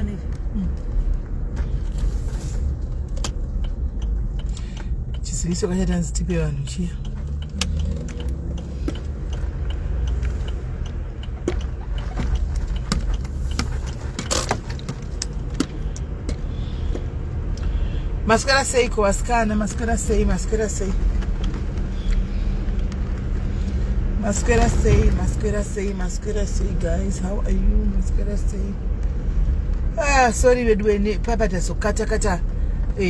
Manage. Chisiriso kanya dance tipe wanu chia. Mascara say ko askana, mascara say. Mascara say, guys. How are you? Mascara say. Ah, sorry, we're doing Papa taso kata.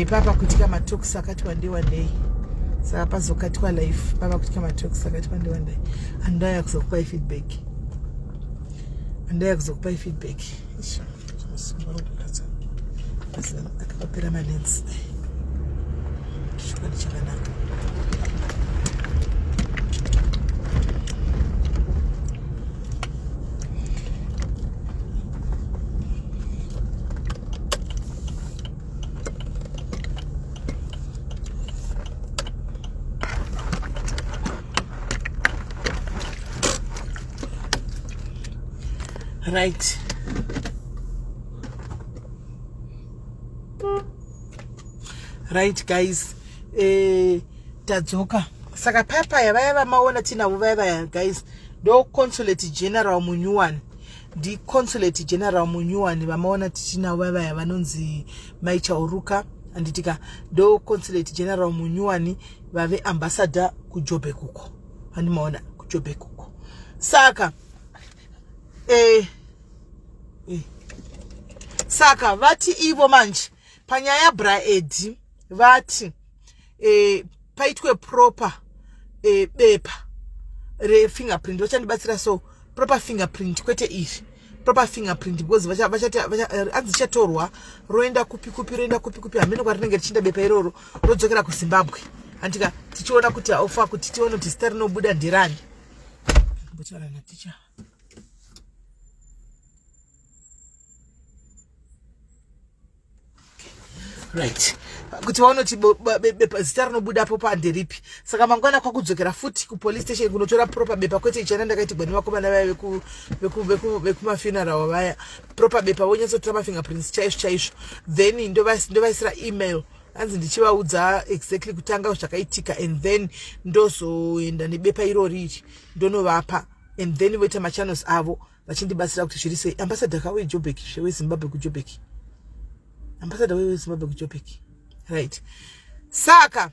Papa kutika matoksa kati one day. Sa hapa so katika life. Papa kutika matoksa kati one day. Andaya kuzokupa feedback. Isha. Akapapira malens. Shukani chakana. Right, guys. Tadzoka. Saka papa ya vaya maona tina vaya guys. Do consulate general munyuan. Di consulate general munyuan vamaona tina vaya vanonzi maicha uruka anditika do consulate general munyuani vave ambassador kujobe kuko. Andi maona kujobe kuko. Saka Saka vati ivo manje panyaya braedi vati paitwe proper bepa re fingerprint vachandibatsira so proper fingerprint kwete iri proper fingerprint because adzichatorwa roenda kupi hameno kwarinenge richinda bepa iroro rodzokera kuZimbabwe andika tichiona kuti ofa kuti tione kuti zita rinobuda ndirani mbotaura naticha. Right. Kuti vaonoti bepa zita rinobuda apo panderipi. Saka mangwana kwakudzokera futi ku police station kunotora proper bepa kwete ichana ndakaiti gwani vakomana vaya vekuma funeral vaya proper bepa vonyatsotora ma fingerprints chaizvo then ndovaisira email anzi ndichivaudza exactly kutanga zvakaitika and then ndozoenda nebepa iroriri ndonovapa and then voita machannels avo vachindibatsira kuti zviri sei. Ambassador kawe Joburg weZimbabwe kuJoburg. Ambassador weZimbabwe kuJoburg. Right. Saka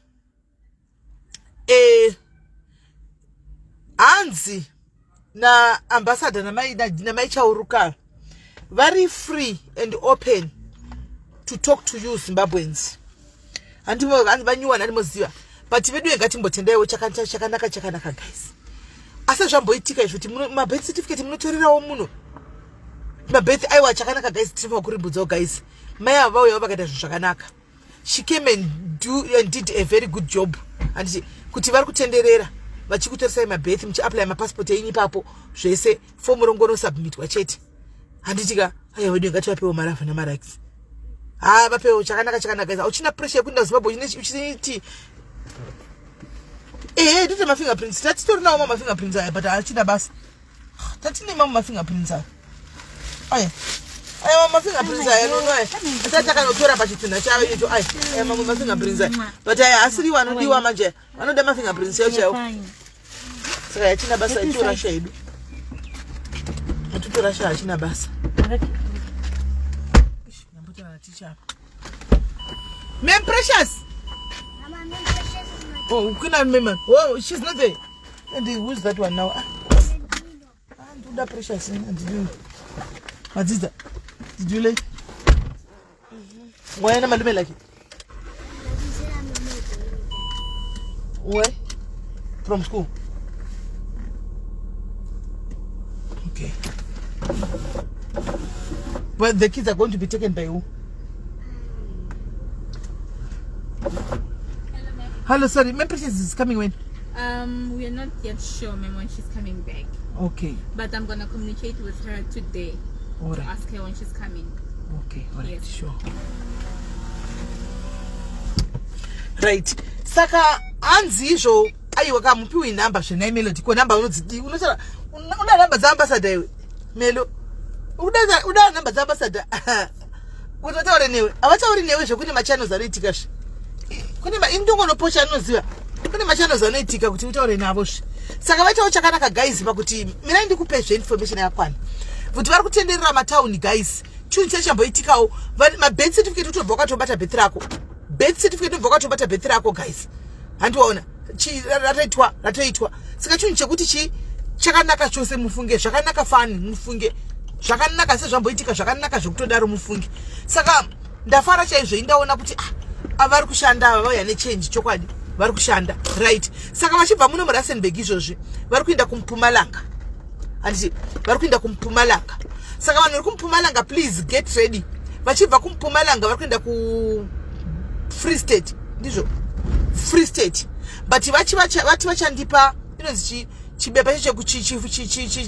anzi na ambassador na maicha uruka very free and open to talk to you Zimbabweans. Andimo vanyuwa ndimoziva. But vedu ngatimbotendewo chakanaka guys. Asa zvamboitika izvo kuti ma birth certificate munotorerawo muno. Ma birth aiwa chakanaka guys tifa kuribudzawo guys. Mai avauya vakaita zvakanaka. She came and did a very good job. And kuti vari kutenderera vachikutoresai ma birth muchiapply ma passport yenyu ipapo zvese form rongono submitwa chete. Handitika aiwa vedu ngativapewo marafa namarights. Vapewo chakanaka guys. Uchina pressure yekuenda Zimbabwe uchiti dite ma fingerprints. Tatitorinawo ma fingerprints aya but achina basi. Tatinema ma fingerprints aya. Aya ma fingerprints aya no aya. Tatakaanotora pachitunda chawo icho aya ma fingerprints aya. But aya asiri wanodiwa manje. Vanoda ma fingerprints yawo. Saka achina basa itora shedu. Atutora sha achina basa. Teacher. Ma'am Precious. Oh, couldn't remember. Oh, she's not there. And who's that one now? And that Precious. What is that? Did you like? Why am I like it? Where? From school. Okay. But the kids are going to be taken by who? Hello, sorry. My Precious is coming when? We are not yet sure, ma'am, when she's coming back. Okay. But I'm gonna communicate with her today to ask her when she's coming. Okay, alright, yes. Sure. Right. Saka anzizvo aiwa kamupiwi number zvena Melody ko number unodzidi unotsara una number za ambassador Melo. Uda number za ambassador. kuti vataure newe havatauri newe zvekuti machannels anoitika zve kune indongonoposha anoziva kune machannels anoitika kuti utaure navo zve saka vaitawo chakanaka guys pakuti mina ndikupe zveinformation yakwana kuti vari kutenderera matauni guys chinhu chachamboitikawo mabirth certificate utobva wakatobata birth rako birth certificate utobva wakatobata birth rako guys handiwaona ratoitwa saka chinhu chekuti chakanaka chose mufunge zvakanaka fani mufunge zvakanaka sezvamboitika zvakanaka zvekutodaro mufunge saka ndafara chaizvo indaona kuti vari kushanda vauya nechange chokwadi vari kushanda right saka vachibva muno muRustenburg izvozvi vari kuenda kumpumalanga handiti vari kuenda kumpumalanga saka vanhu vari kumpumalanga please get ready vachibva kumpumalanga vari kuenda Free State ndizvo Free State but vati vachandipa inonzi chibepa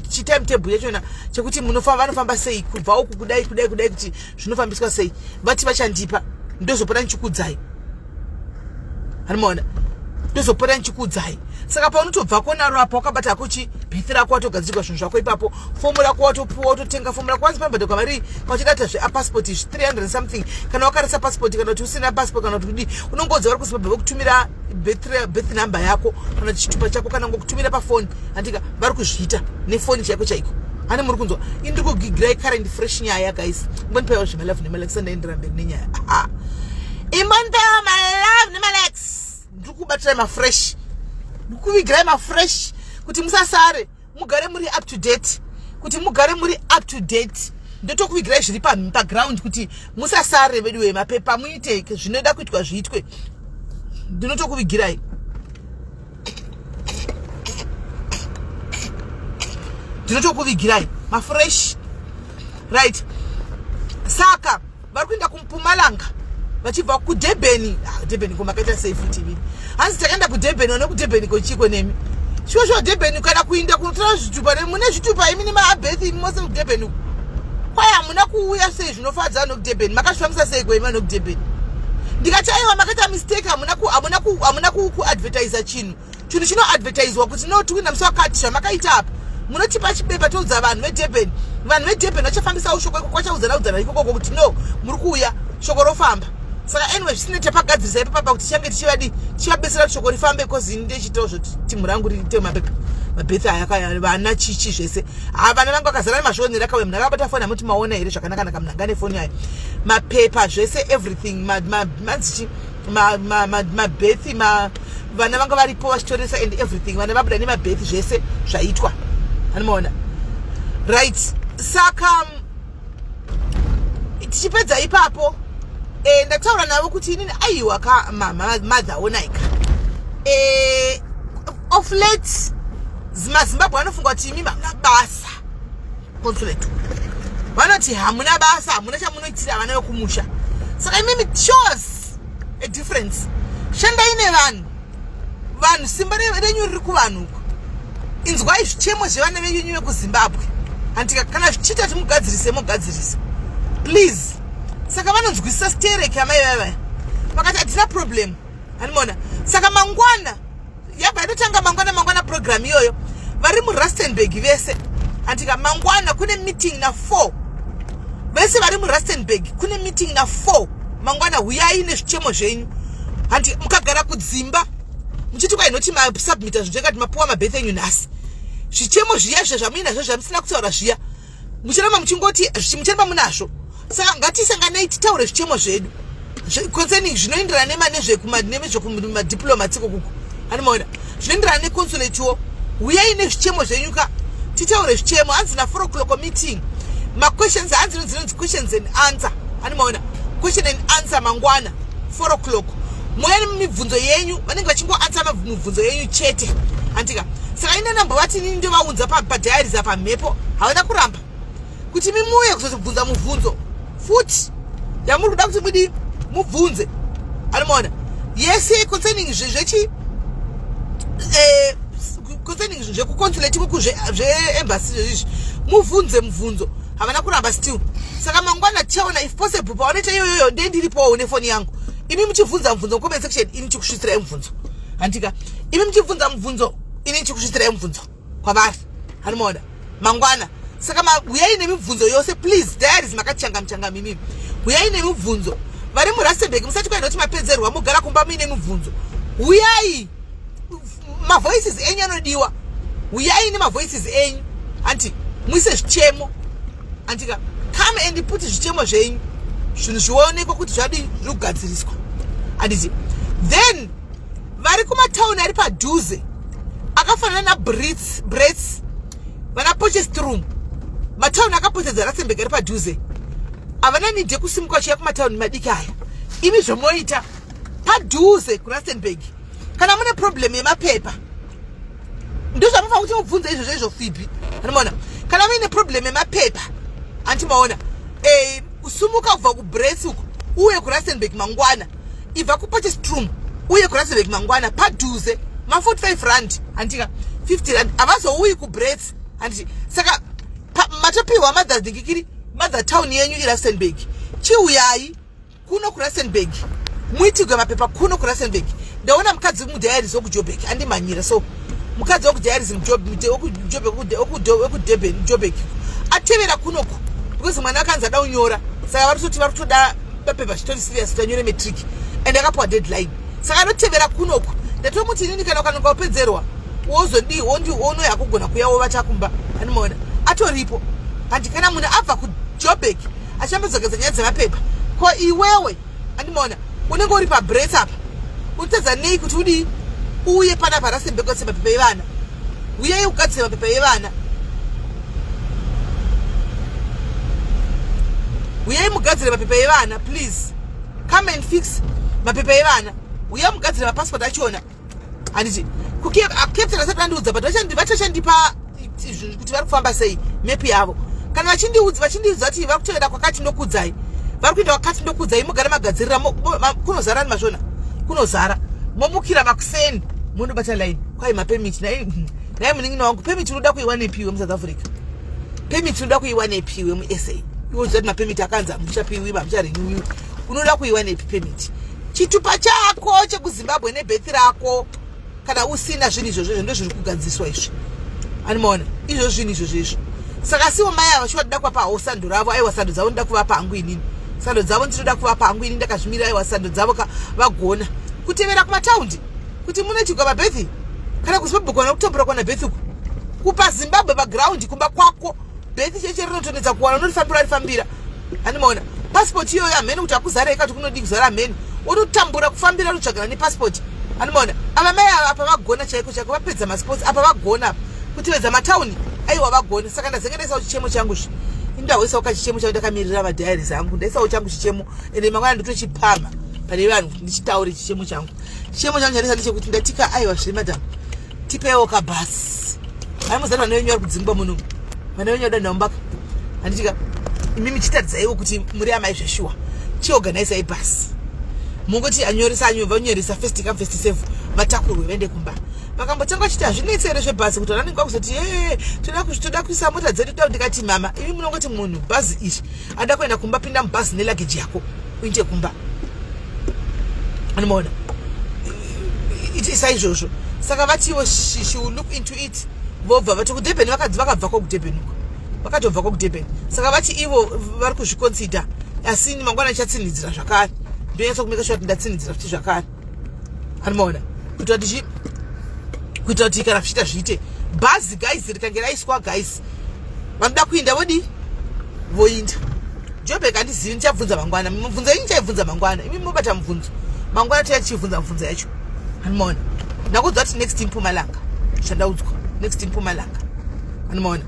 chitimetable yachona chekuti vanofamba sei kubva uku kudai kuti zvinofambiswa sei vati vachandipa ndozopota ndichikudzai hanimaona ndozopota ndichikudzai saka paunotobva konaro apo wakabata kuchi birth rako watogadzirwa zvinhu zvako ipapo fomu rako watopuwa watotenga fomu rako wanzi pambadha kwamari kwachidata zvepassport 300 something kana wakarisa passport kana kuti usina passport kana kuti unongodza vari kuzimbabwe vokutumira birth number yako kana chitupa chako kana ngokutumira pafoni andika vari kuzviita nefoni chako chaiko hani muri kunzwa indiri kugigirai current fresh nyaya guys mbonipaiwo zvemalavu nemalex andaendera mberi nenyaya imbonipaiwo malavu nemalex ndiri kubatira mafresh ndikuvigirai mafresh kuti musasare mugare muri up to date kuti mugare muri up to date ndotokuvigirai zviri paground kuti musasare vedu mapepa muite zvinoda kuitwa zviitwe ndinotokuvigirai mafresh right saka vari kuenda kumpumalanga vachibva kudebheni debheni komakaita safe tv hanzi takaenda kudebheni one kudebheni kochiko nemi shuwa debheni kana kuinda kunotora zvitupa mune zvitupa imi nemahabhethi mose kudebheni kwai hamuna kuuya sei zvinofadza nokudebheni makazvifambisa sei kwaima nokudebheni ndikati aiwa makaita mistake hamuna kuadvertisa chinhu chinoadvertiswa kuti no tikuenda musi wakati zvamakaita apa munotipa chibepa toudza vanhu vedebheni vachafambisawo shoko kwachaudzanaudzana ikoko kuti no muri kuuya shoko rofamba saka anyway zvisine tapagadzirisa ipapapa kuti change tichivabesera kuti shoko rifambe because ndechitawo zvoti timu rangu riite mabhethi aya vana chichi zvese vana vangu vakazara nemashoni rakauya munhu akabata foni amuti maona here zvakanaka munhanga nefoni yayo mapepa zvese everything manzichi mabhethi vana vanga varipo vachitoresa and everything vana vabuda nemabhethi zvese zvaitwa hanimaona right saka tichipedza ipapo ndataura navo kuti inini aiwa madhaonaika of late mazimbabwe vanofunga kuti imi hamuna basa consulate vanoti hamuna basa hamuna chamunoitira vana vekumusha saka imimi shows a difference shandai nevanhu simba renyu riri kuvanhu uko inzwai zvichemo zvevana venyu vekuzimbabwe handika kana zvichiita kuti mugadzirise please saka vanonzwisisa stereki amai vavaya vakati hatina problem hanimona saka mangwana yabva inotanga mangwana program iyoyo vari muRustenburg vese handika mangwana kune meeting na4 vese vari muRustenburg kune meeting na4 mangwana huyai nezvichemo zvenyu handi mukagara kudzimba muchiti kwainoti masubmita zvinhu zvekati mapuwa mabhethi enyu nhasi zvichemo zviya zvamuinazvo zvamusina kutaura zviya muchiramba muchingoti muchiramba munazvo saka ngatisanganei titaure zvichemo zvedu concerning zvinoenderana nezvekumadiplomats kuku hanimaona zvinoenderana neconsulatiwo huyai nezvichemo zvenyuka titaure zvichemo hanzi na4 o'clock meeting maquestions hanzi dzinonzi questions and answer hanimaona question and answer mangwana 4 o'clock moyani mibvunzo yenyu vanenge vachingoansa mibvunzo yenyu chete handika saka ine namba vati nini ndio vaunza padhayaris apa mhepo havana kuramba kuti mimuye kuzobvunza mubvunzo futi yamuri kuda kuti mudi mubvunze hanimaona yese concerning zvechi concerning zvekuconsulate kuku zveembassy zvezvizvi mubvunze mubvunzo havana kuramba still saka mangwana tichaona if possible paonoita iyoyoyo ndendiripowo nefoni yangu imi muchibvunza mubvunzo comment section ini chikusvitsira mubvunzo handika imi muchibvunza mubvunzo ini chikusvitsira mubvunzo kwavari hanimaona mangwana saka uyai nemibvunzo yose please diaries makachanga mchanga mimi uyai nemibvunzo vari muRustenburg musati kwaenda kuti mapedzerwa mugara kumba muine mibvunzo uyai mavoices enyu anodiwa uyai nemavoices enyu anti muise zvichemo antika come and put zvichemo zvenyu zvinhu zvionekwa kuti zvadi zviri kugadziriswa anditi then vari kumatauni ari padhuze akafanana naBrits vana Potchefstroom matauni akapoteredza Rustenburg ari padhuze havana nidhi yekusimuka vachiya kumatauni madiki aya imi zvomoita padhuze kuRustenburg kana mune problem yemapepa ndozvamufanira kuti mubvunze izvozvo izvo Phoebe anomaona kana muine problem yemapepa antimaona usumuka kubva kuBrits uko uye kuRustenburg mangwana ibva kuPotchefstroom uye kuRustenburg mangwana padhuze ma45 andika 50 havazouyi kuBrits anditi saka matopiwa madhadhingikiri mother town yenyu iRustenburg chiuyai kuno kuRustenburg muitigwe mapepa kuno kuRustenburg ndaona mukadzi mudhiaries wokujobek andimanyira so mukadzi wokudhiaries okudurban jobek atevera kunoku because mwana akanzi ada unyora saka varikutoti vari kutoda mapepa chitori serious kuti anyore matric and akapiwa deadline saka anotevera kunoku ndatomuti inini kana ukanoka upedzerwa wozodii wono yakugona kuyawo vachakumba animaona atoripo andi kana munhu abva kujobek achambozogedza nyaya dzemapepa ko iwewe andimona unenge uri paBrits apa utedza nei kuti udii uye pana paRustenburg kugadzira mapepa evana uyei kugadzira mapepa evana uyei mugadzire mapepa evana please come and fix mapepa evana uyei mugadzire mapassport achona anditi captain asati vandiudza but vachashandipa kuti vari kufamba sei mepi yavo kana vachindiudza kuti vari kutoenda kwakati ndokudzai vari kuenda kwakati ndokudzai mugare magadzirira kunozara ni mashona kunozara momukira makuseni munobata line kwai mapemiti naye munin'ina wangu pemiti unoda kuiwanepiwe muSouth Africa pemiti unoda kuiwanepiwe muSA iwo zati mapemiti akanzi amuchapiwiba mucharenewiwa unoda kuiwanepi pemiti chitupa chako chekuZimbabwe nebhethi rako kana usina zvinhu izvozvo ndozviri kugadziswa izvi animaona izvo zvinhu izvozvo izvo saka siwo mai ava chiwada kuvapawo sando ravo aiwa sando dzavo ndoda kuvapa hangu inini sando dzavo ndinoda kuvapa hangu inini ndakazvimira aiwa sando dzavo vagona kutevera kumataundi kuti munoitigwa mabhethi kana kuZimbabwe kwana kutambura kwana bhethi uku kupa Zimbabwe paground kumba kwako bhethi cheche rinotonedza kuwana unorifambira rifambira animaona passport iyoyo hamene kuti akuzara ikati kunodi kuzara hamene unotambura kufambira unotsvagana nepassport animaona ava mai apa vagona chaiko chaiko vapedza masports apa vagona kutevedza matauni aiwa vagona saka ndazengeresawo chichemo changu zvi indahoisawo kachichemo changu ndakamirira madhiaries angu ndaisawo changu chichemo ende mangwana ndotochipama pane vanhu ndichitaure chichemo changu chandaisa ndechekuti ndatika aiwa zviri madam tipeiwo kabhasi ai muzati vana venyu vari kudzingwa muno vana venyu vada nhaumbaka handitika imimi chitadzaiwo kuti muri amai zveshuwa chiorganizai bhasi mungoti anyoresa vanyoresa first come first serve vatakurwe vaende kumba vakambotanga vachiti hazvinetsi here zvebhazi kuti vananenge vakuzoti toda kuisa mota dzedu toda ndikati mama imi munongoti munhu bhazi iri ada kuenda kumba pinda mubhazi nelageji yako uinde kumba animaona saizvozvo saka vatiwo she will look into it vobva vati kuDurban vakabvako kuDurban uko vakatobvako kuDurban saka vati ivo vari kuzviconsider asi mangwana ichatsinhidzira zvakare ndonyatsa kumeka sure kuti ndatsinhidzira futi zvakare animaona kuitira kuti kana zviita zviite bhazi guys rikange raiswa guys vanoda kuinda vodi voinda Joburg handizivi ndichabvunza mangwana mibvunzo yenyu chaibvunza mangwana imi mobata mubvunzo mangwana tichibvunza mibvunzo yacho animaona ndakuudza kuti next Mpumalanga zvandaudzwa next Mpumalanga animaona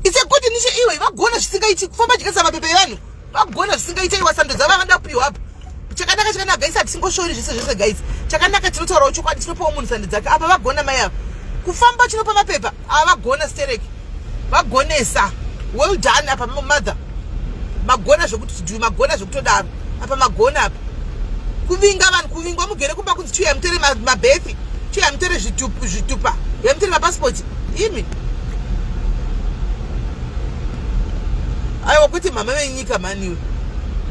it's a good initiative iwe vagona zvisingaiti kufamba chikaisa mapepa evanhu vagona zvisingaita iwa sando dzavo vanoda kupiwa hapo chakanaka guys hatisingoshoori zvese guys chakanaka tinotaurawo chokwadi tinopawo munhu sando dzake apa vagona mai ava kufamba chinopa mapepa ava vagona stereki vagonesa well done apa mother magona zvokuti magona zvokutodaro apa magona apa kuvinga vanhu kuvingwa mugere kumba kunzi chiuya mutere mabhethi chiuya mutere zvitupa uya mutere mapasipoti imi aiwa kuti mama venyika maniwe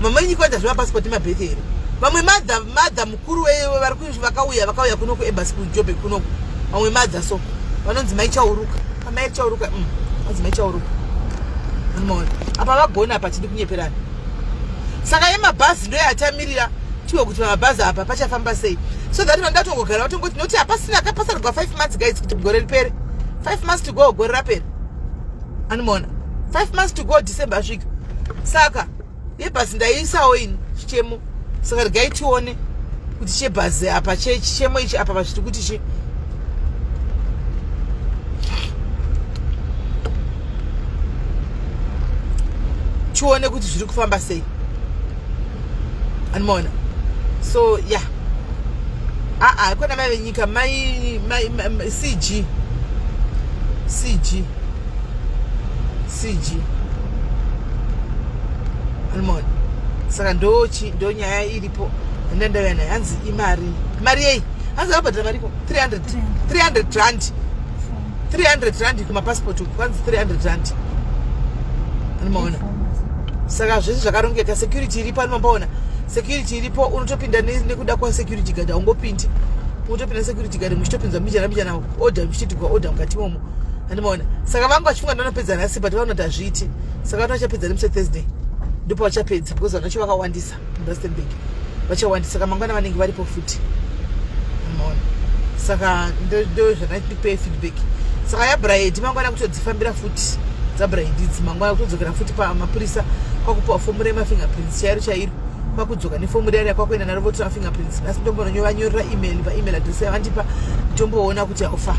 mama venyika vaita zvemapasipoti mabhethi here vamwe madha mukuru vari vakauya kuno kuembasi kuJoburg kunoku vamwe madha so vanonzi maichauruka amaichauruka vanonzi maichauruka unoona apa vagona apa tiri kunyeperana saka yemabhazi ndo yatamirira tiwe kuti mabhazi apa pachafamba sei so that vanoda tongogara vatongoti noti pasarugwa 5 months guys kuti gore ripere 5 months to go gore rapera unoona 5 months to go December asvika saka yebhazi ndaiisawo ini chichemo saka regai tione kuti chebhazi apa chichemo ichi apa pazviri kuti chi tione kuti zviri kufamba sei unoona so yeah kona mai venyika mai CG unoona saka ndo nyaya iripo ndandavana hanzi imari yei hanzi vabhadhira mariko 300 rand kumapassport uku kwanzi 300 rand unoona saka zvese zvakarongeka security iripo anombaona security iripo unotopinda nekuda kwa security guard aungopindi unotopinda security guard muchitopinzwa mijana order muchititigwa order mukati momo andimaona saka vangu vachifunga ndanopedza nhasi but vanoti hazviiti saka vanachapedza nemusi Thursday ndipo vachapedza because vanacho vakawandisa muRustenburg vachawandisa saka mangwana vanenge varipo futi andimaona saka ndo zvanatipe feedback saka yabraid mangwana kutodzifambira futi dzabraid idzi mangwana kutodzokera futi pamapurisa kwakupiwa fomu remafingerprints chairo kwakudzoka nefomu riya kwakuenda naro votora fingerprints asi ndombononyorera email paemail address yavandipa ndomboona kuti haufa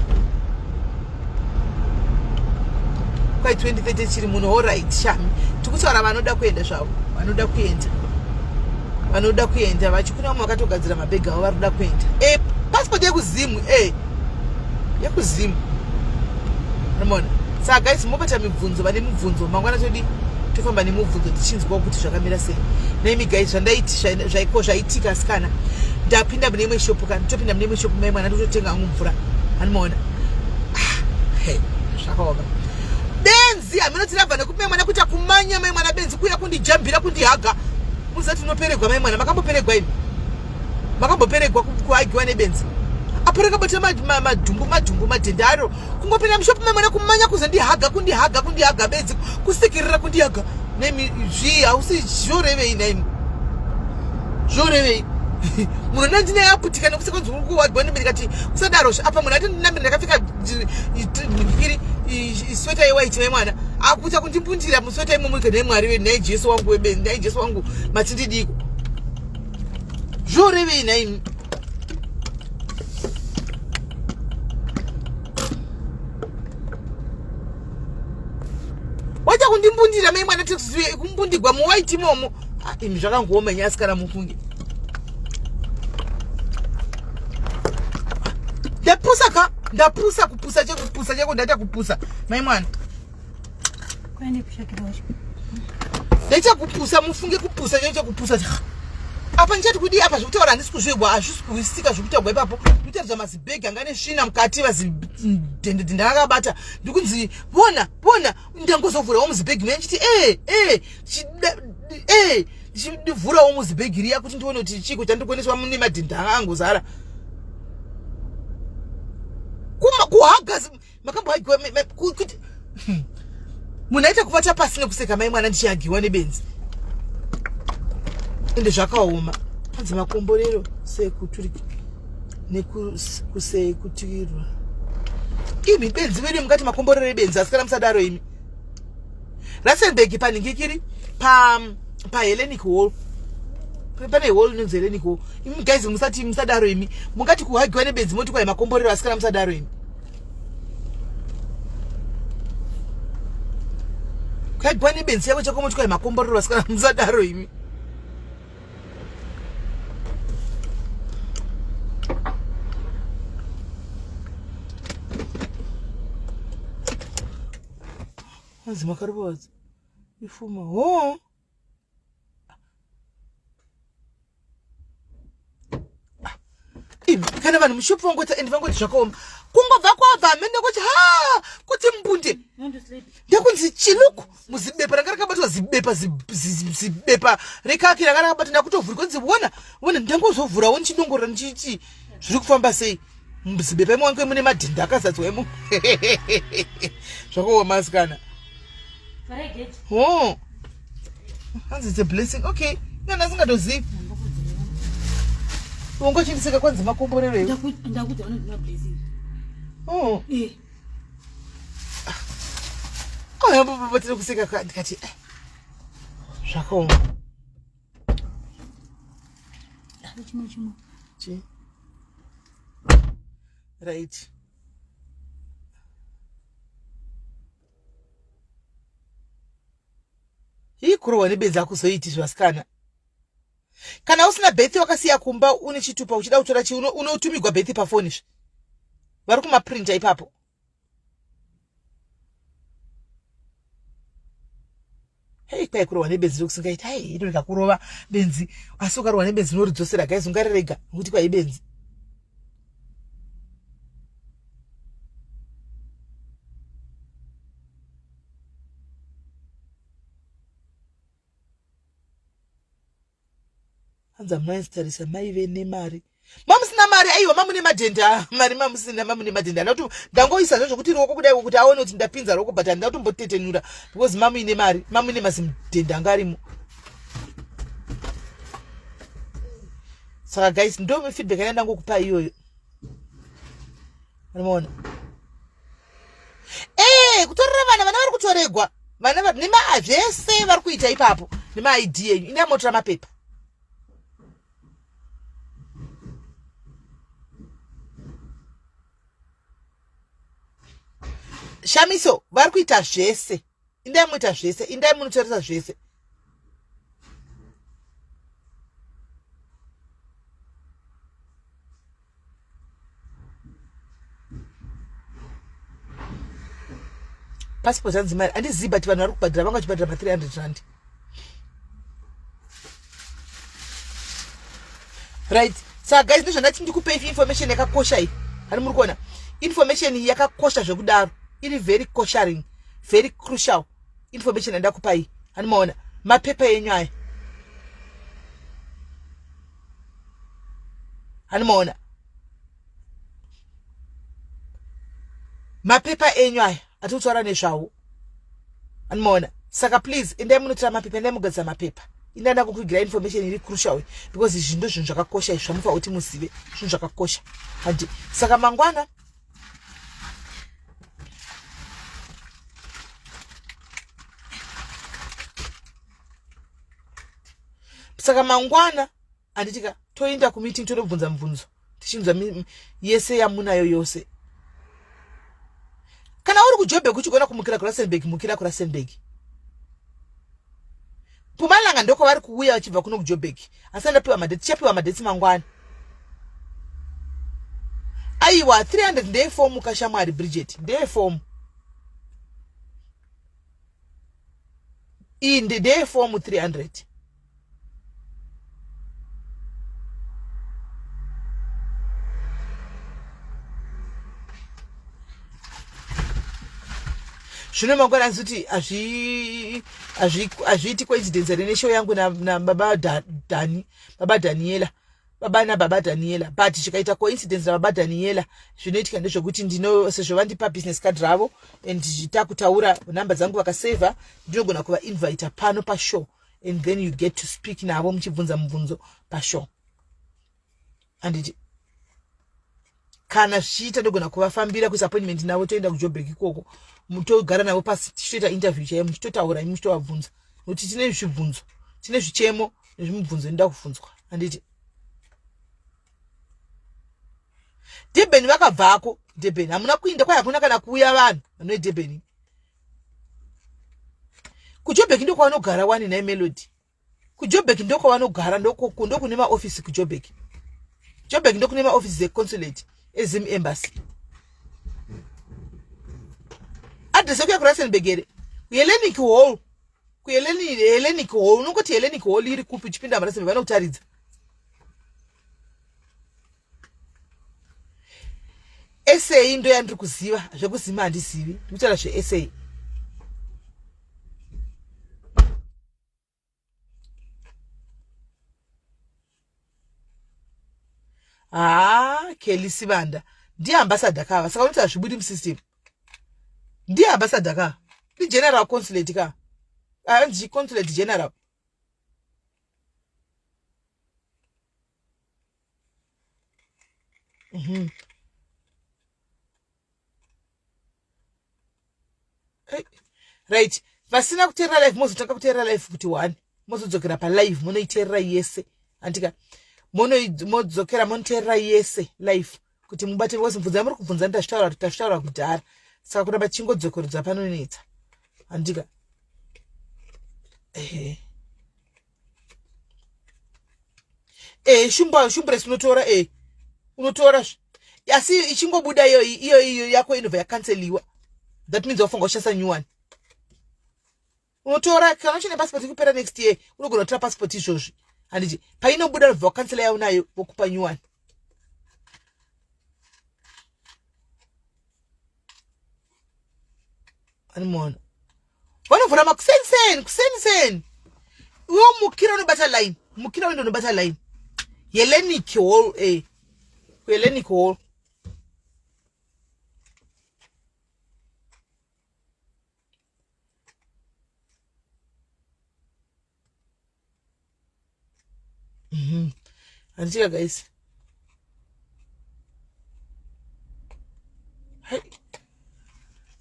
kwai 2030 chiri muno alright shami tikutaura vanoda kuenda zvavo vanoda kuenda vachikuna vamwe vakatogadzira mabhegi avo varikuda kuenda passport yekuzimu yekuzimu unoona saka guys mopata mibvunzo vane mibvunzo mangwana todi tofamba nemubvunzo tichinzwawo kuti zvakamira sei nemi guys zvaitika asikana ndapinda mune imwe shopu kana topinda mune imwe shopu mai mwana ndototenga hangu mvura anomaona zvakaoma benzi hamunoti rabva nekupe mwana kuti akumanya mai mwana benzi kuya kundijambira kundihaga muzati unoperegwa mai mwana makamboperegwa ini makamboperegwa kuhagiwa nebenzi apo rakabata madhumbu madhendaro kungopinda mushopu mai mwana kumanya kuzondihaga kundihaga benzi kusikirira kundihaga nemi hausi zvorevei naimi zvorevei munhu ndine yaputika nekusekonzi kuwadwa ndikati kusadarozvo apa munhu atinamira ndakapfeka sweta yewaiti mai mwana akuita kundimbundira musweta imo muri nemwari we nai Jesu wangu webenzi nai Jesu wangu matindidiko zvorevei naimi wacha kundimbundira mai mwana kumbundigwa muwaiti momo imi zvakangooma nyasi kana mufunge ndapusa kupusa cheko ndaita kupusa mai mwana ndaita kupusa mufunge kupusa chekupusa apa ndichati kudi apa zvekutaura handisi kuzvigwa hazvisi kuisika zvekutaurwa ipapo nditaridza mazibhegi anga nesvina mukati mazidhendende akabata ndikunzi bona ndangozovhurawo muzibhegi mene chiti ndivhurawo muzibhegi riya kuti ndione kuti chiko chandikoneswa mune madhende anga angozara kuhaga makambohagiwa kuti munhu aita kuvata pasi nekuseka mai mwana ndichihagiwa nebenzi ende zvakaoma panzi makomborero kusekuturirwa imi benzi vedi mukati makomborero ebenzi asikana musadaro imi Rustenburg paningikiri paHellenic Hall pane hall inonzi Hellenic Hall imi guys musadaro imi mungati kuhagiwa nebenzi moti kwai makomborero asikana musadaro imi kuhagiwa nebenzi yako chako moti kwai makomborero asikana musadaro imi hanzi makaribodza ifuma kana vanhu mushopu vangoti endi vangoti zvakaoma kungobva kwabva amene kuti mbunde ndekunzi chiluku muzibepa ranga rakabatwa zibepa rekaki ranga rakabata ndakutovhuri kunzi wona ndangozovhurawo ndichidongorora ndichiti zviri kufamba sei Mzibepe mwangu mune madhinda akazadzwemo. Zvako masikana. Oh. It's a blessing. Okay. Ngana singatozivi. Ungochingisika kwanza makomborero eyo. Ndakuti anodina blessing. Oh. Oh, yambo tiri kusika ndikati. Zvako. Chimo. Chi. Right. Hii kurowa nebenzi akuzoiti zvasikana. Kana usina bethi wakasiya kumba une chitupa uchida kutora chi unotumigwa bethi pafoni zve. Vari kumaprinta ipapo. Hei kwai kurowa nebenzi rokusingaita hai inoita kurova benzi asi ukarowa nebenzi noridzosera guys ungarerega ngokuti kwai benzi. Hanza mwaisitarisa maive nemari. Mamusina mari aiwa mamune madhenda. Mari mamusina mamune madhenda. Ndauti ndangoisa zvokuti roko kudai kuti aone kuti ndapinza roko but ndautombotetenura because mamune mari, mamune mazimdhenda ngarimo. Saka guys ndo feedback yandangokupa iyoyo. Unaona? Kutorera vana vari kutoregwa. Vana nema zvese vari kuita ipapo. Nema ID yenyu. Ina motora mapepa. Shamiso, vari kuita zvese. Indai muita zvese, indai munotoresa zvese. Passport hanzi mari, handizivi but vanhu vari kubhadhira vanga vachibhadhira ma 300 rand. Right. Saka guys ndozvandati ndikupei information yakakosha iyi. Hari muri kuona? Information iyi yakakosha zvekudaro. Iri very kosharing, very crucial information yandakupai. Hanimaona mapepa enyu aya. Hanimaona mapepa enyu aya atitaura nezvawo. Hanimaona saka please endai munotora mapepa, endai mugadzira mapepa. Indanda kukugira information iri crucial because izvi ndo zvinhu zvakakosha izvi zvamufa kuti muzive zvinhu zvakakosha. Handi saka mangwana anditika toenda kumeeting todobvunza mubvunzo tichinzwa yese yamunayo yose. Kana uri kuJoburg uchigona kumukira kuRustenburg mukira kuRustenburg. Pumalanga ndoko vari kuuya vachibva kuno kuJoburg. Asanda piwa madeti, tichapiwa madeti mangwana. Aiwa 300 ndeye form kashamwari Bridget, ndeye form. Ndeye form 300. Zvino mangwana nzuti azviiti coincidence reneshow yangu na baba Daniela. Baba na baba Daniela. But chikaita coincidence na baba Daniela. Zvinoitika ndezvokuti sezvo vandipa business card ravo and nditakutaura namba dzangu vakaseva ndinogona kuva invite pano pashow and then you get to speak navo muchibvunza mubvunzo pashow. And kana zvichiita ndogona kuvafambira kuappointment navo toenda kuJoburg ikoko mutogara navo pasi tichitoita interview chaiyo muchitotaura muchitovabvunza nokuti tine zvibvunzo, tine zvichemo nezvimubvunzo inoda kufunzwa. Handiti Durban vakabvako. Durban hamuna kuinda kwai hakuna kana kuuya vanhu vanoi Durban. kuJoburg ndiko kwavanogara wani na Melody. kuJoburg ndiko kwavanogara ndoko kune maofisi kuJoburg. Joburg ndiko kune maofisi zeconsulate ezim embassy. Address yako ya kuRustenburg ere kuHellenic Hall. Hellenic Hall unongoti Hellenic Hall iri kupi uchipinda muRustenburg vanokutaridza. SA ndo yandiri kuziva zvekuzima handizivi ndikutaura zveSA. Kelly Sibanda ndiye ambassador ka saka unoti azvibudi musystem ndiye ambassador ka ndi general consulate ka anzi consulate general right vasina kuteerera live mozotanga kuteerera live kuti 1 mozodzokera pa live munoiteerera yese andika modzokera monoteerera yese live kuti mubate wazimvudza muri kubvunza ndashtaura kudhara saka kuramba chingodzokerodza panonetsa andika shumbres unotora asi ichingobuda iyo yako inobva yakanseliwa that means wafunga ushasa new one unotora kana uchine passport ikupera next year unogona kutora passport izvozvi handiti painobuda nobva wakansela yaunayo vokupa new one animona vanovhura makuseniseni iwo mukira unobata line mukira wendo unobata line Hellenic hall Hellenic hall Antika guys. Hai.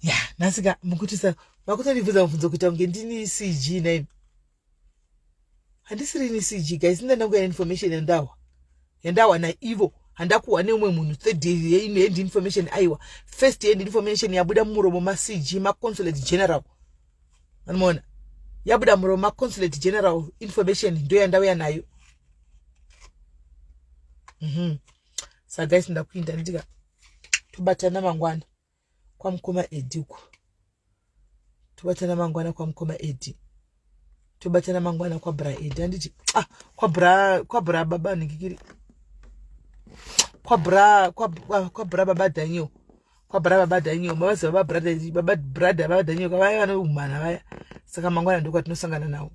Yeah, nasika mukutisa vakutandibvunza mubvunzo kuita kunge ndini CG name. Handisiri ni CG guys, ndandangu ya information yandawa na Ivo handakuwa neumwe munhu third day end information aiwa first end information yabuda muromo ma CG ma consulate general. Anmona. Yabuda muromo ma consulate general information ndo yandawa nayo. So guys ndakuinda ndika tubatana mangwana kwa mkoma Edi uko. Tubatana mangwana kwa mkoma Edi. Tubatana mangwana kwa bra Edi anditi kwa bra baba nikikiri. Kwa bra baba Daniel. Kwa bra baba Daniel mawazi baba brother baba Daniel kwa vana umana vaya. Saka mangwana ndiko tinosangana nawo.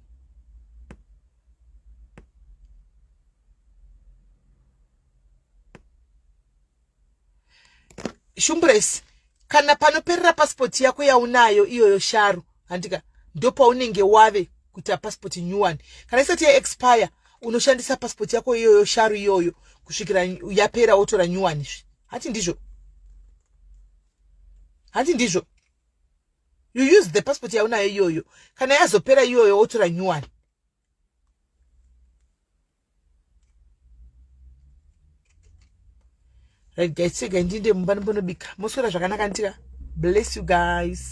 Shumbres kana panoperera passport yako yaunayo iyoyo sharu andika ndopa unenge wave kuita passport new one kana isati ya expire unoshandisa passport yako iyoyo sharu iyoyo kusvikira yapera wotora new one hati ndizvo you use the passport yaunayo iyoyo kana yazopera iyoyo wotora new one. Right guys, ndinde mubani bonobika. Moswera zvakanaka ndika. Bless you guys.